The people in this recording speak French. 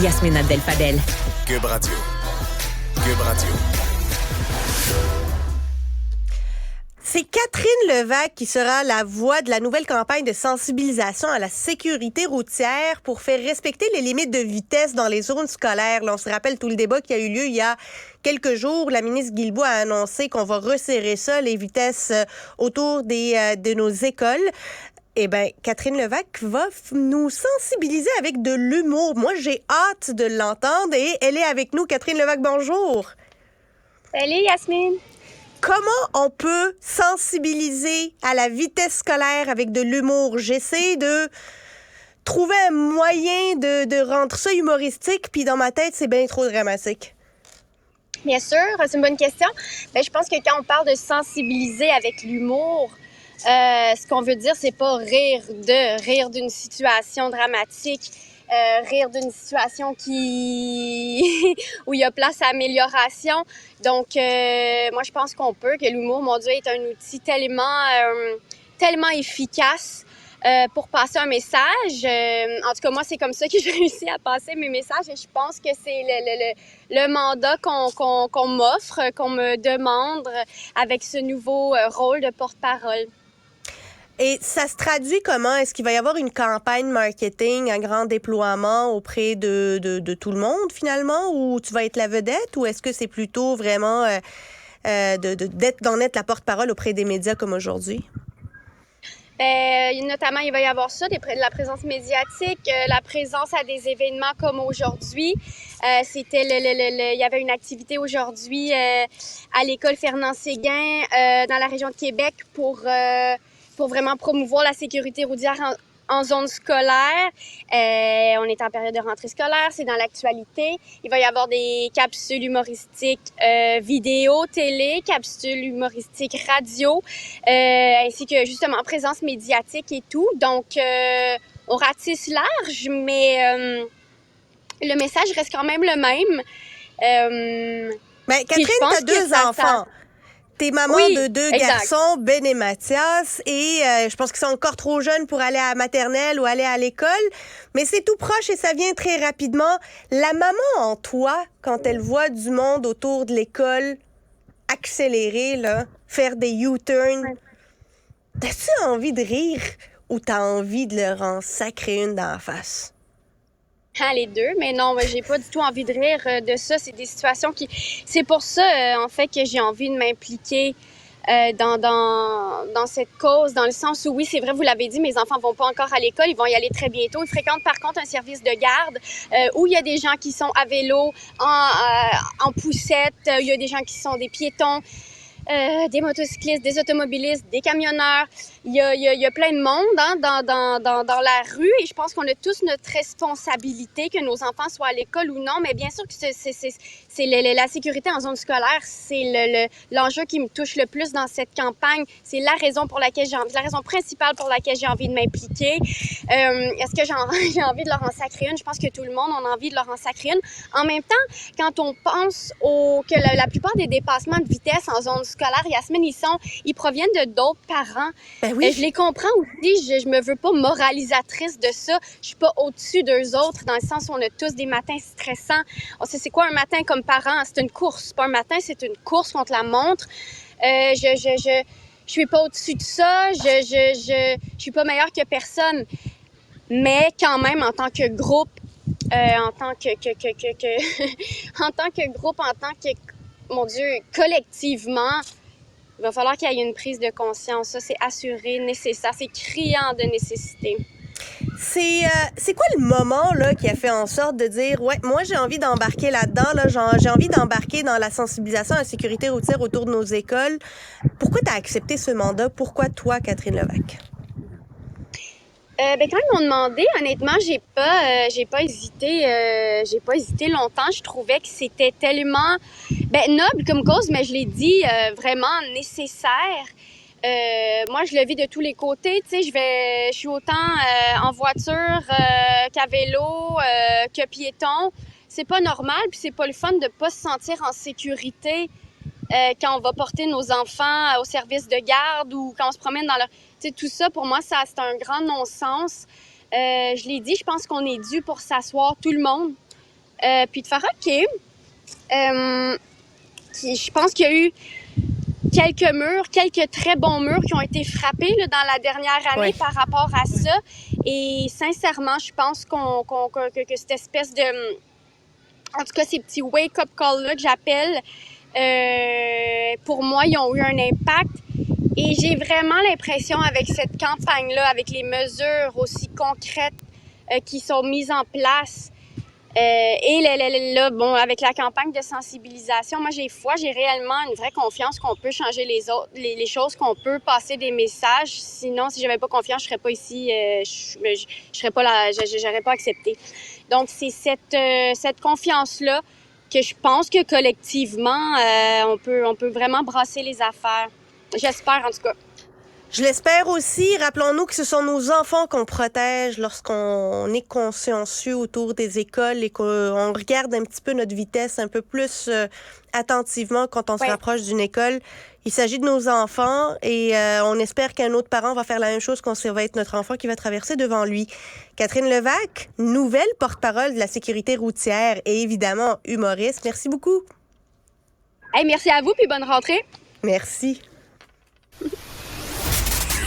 Yasmine Abdel-Fadel. Cube Radio. Cube Radio. C'est Catherine Levac qui sera la voix de la nouvelle campagne de sensibilisation à la sécurité routière pour faire respecter les limites de vitesse dans les zones scolaires. Là, on se rappelle tout le débat qui a eu lieu il y a quelques jours. La ministre Guilbeault a annoncé qu'on va resserrer ça, les vitesses autour de nos écoles. Eh bien, Catherine Levac va nous sensibiliser avec de l'humour. Moi, j'ai hâte de l'entendre et elle est avec nous. Catherine Levac, bonjour. Salut, Yasmine. Comment on peut sensibiliser à la vitesse scolaire avec de l'humour? J'essaie de trouver un moyen de rendre ça humoristique, puis dans ma tête, c'est bien trop dramatique. Bien sûr, c'est une bonne question. Je pense que quand on parle de sensibiliser avec l'humour, ce qu'on veut dire, c'est pas rire d'une situation dramatique, rire d'une situation où il y a place à amélioration. Donc, moi, je pense qu'on peut, que l'humour, mon Dieu, est un outil tellement efficace pour passer un message. En tout cas, moi, c'est comme ça que j'ai réussi à passer mes messages et je pense que c'est le mandat qu'on m'offre, qu'on me demande avec ce nouveau rôle de porte-parole. Et ça se traduit comment? Est-ce qu'il va y avoir une campagne marketing à grand déploiement auprès de tout le monde, finalement, ou tu vas être la vedette, ou est-ce que c'est d'en être la porte-parole auprès des médias comme aujourd'hui? Notamment, il va y avoir ça, de la présence médiatique, la présence à des événements comme aujourd'hui. Il y avait une activité aujourd'hui à l'école Fernand-Séguin dans la région de Québec pour vraiment promouvoir la sécurité routière en zone scolaire. On est en période de rentrée scolaire, c'est dans l'actualité. Il va y avoir des capsules humoristiques vidéo, télé, capsules humoristiques radio, ainsi que justement présence médiatique et tout. Donc, on ratisse large, mais le message reste quand même le même. Catherine, tu as deux enfants. T'es maman de deux garçons, Ben et Mathias, et je pense qu'ils sont encore trop jeunes pour aller à la maternelle ou aller à l'école, mais c'est tout proche et ça vient très rapidement. La maman en toi, quand elle voit du monde autour de l'école accélérer, là, faire des U-turns, t'as-tu envie de rire ou t'as envie de leur en sacrer une dans la face? Les deux, mais non, j'ai pas du tout envie de rire de ça. C'est des situations qui... C'est pour ça, en fait, que j'ai envie de m'impliquer dans cette cause, dans le sens où, oui, c'est vrai, vous l'avez dit, mes enfants vont pas encore à l'école, ils vont y aller très bientôt. Ils fréquentent, par contre, un service de garde où il y a des gens qui sont à vélo, en poussette, il y a des gens qui sont des piétons, des motocyclistes, des automobilistes, des camionneurs. Il y a plein de monde dans la rue et je pense qu'on a tous notre responsabilité, que nos enfants soient à l'école ou non, mais bien sûr que c'est la sécurité en zone scolaire, c'est l'enjeu qui me touche le plus dans cette campagne. C'est la raison principale pour laquelle j'ai envie de m'impliquer. Est-ce que j'ai envie de leur en sacrer une? Je pense que tout le monde en a envie de leur en sacrer une. En même temps, quand on pense que la plupart des dépassements de vitesse en zone scolaire, Yasmine, ils proviennent de d'autres parents. Ben oui. Je les comprends aussi. Je me veux pas moralisatrice de ça. Je suis pas au-dessus d'eux autres, dans le sens où on a tous des matins stressants. On sait c'est quoi un matin comme parent? C'est une course. C'est pas un matin, c'est une course contre la montre. Je suis pas au-dessus de ça. Je suis pas meilleure que personne. Mais quand même, en tant que groupe, en tant que mon Dieu, collectivement, il va falloir qu'il y ait une prise de conscience. Ça, c'est assuré, nécessaire. C'est criant de nécessité. C'est quoi le moment là qui a fait en sorte de dire « Ouais, moi, j'ai envie d'embarquer là-dedans. Là, j'ai envie d'embarquer dans la sensibilisation à la sécurité routière autour de nos écoles. » Pourquoi tu as accepté ce mandat? Pourquoi toi, Catherine Levac? Quand ils m'ont demandé, honnêtement, j'ai pas hésité longtemps. Je trouvais que c'était tellement noble comme cause, mais je l'ai dit, vraiment nécessaire. Moi, je le vis de tous les côtés. Tu sais, je suis autant en voiture qu'à vélo, que piéton. C'est pas normal, puis c'est pas le fun de pas se sentir en sécurité quand on va porter nos enfants au service de garde ou quand on se promène dans leur... Tu sais, tout ça, pour moi, c'est un grand non-sens. Je l'ai dit, je pense qu'on est dû pour s'asseoir, tout le monde, puis de faire OK. Je pense qu'il y a eu quelques très bons murs qui ont été frappés là, dans la dernière année par rapport à ça. Et sincèrement, je pense que cette espèce de... En tout cas, ces petits wake-up calls-là que j'appelle, pour moi, ils ont eu un impact. Et j'ai vraiment l'impression avec cette campagne-là, avec les mesures aussi concrètes qui sont mises en place, et là, bon, avec la campagne de sensibilisation, moi, j'ai réellement une vraie confiance qu'on peut changer les choses, qu'on peut passer des messages. Sinon, si j'avais pas confiance, je serais pas ici, je serais pas là, j'aurais pas accepté. Donc, c'est cette confiance-là que je pense que collectivement, on peut vraiment brasser les affaires. J'espère, en tout cas. Je l'espère aussi. Rappelons-nous que ce sont nos enfants qu'on protège lorsqu'on est consciencieux autour des écoles et qu'on regarde un petit peu notre vitesse un peu plus attentivement quand on se rapproche d'une école. Il s'agit de nos enfants et on espère qu'un autre parent va faire la même chose quand ça va être notre enfant qui va traverser devant lui. Catherine Levac, nouvelle porte-parole de la sécurité routière et évidemment humoriste. Merci beaucoup. Hey, merci à vous puis bonne rentrée. Merci.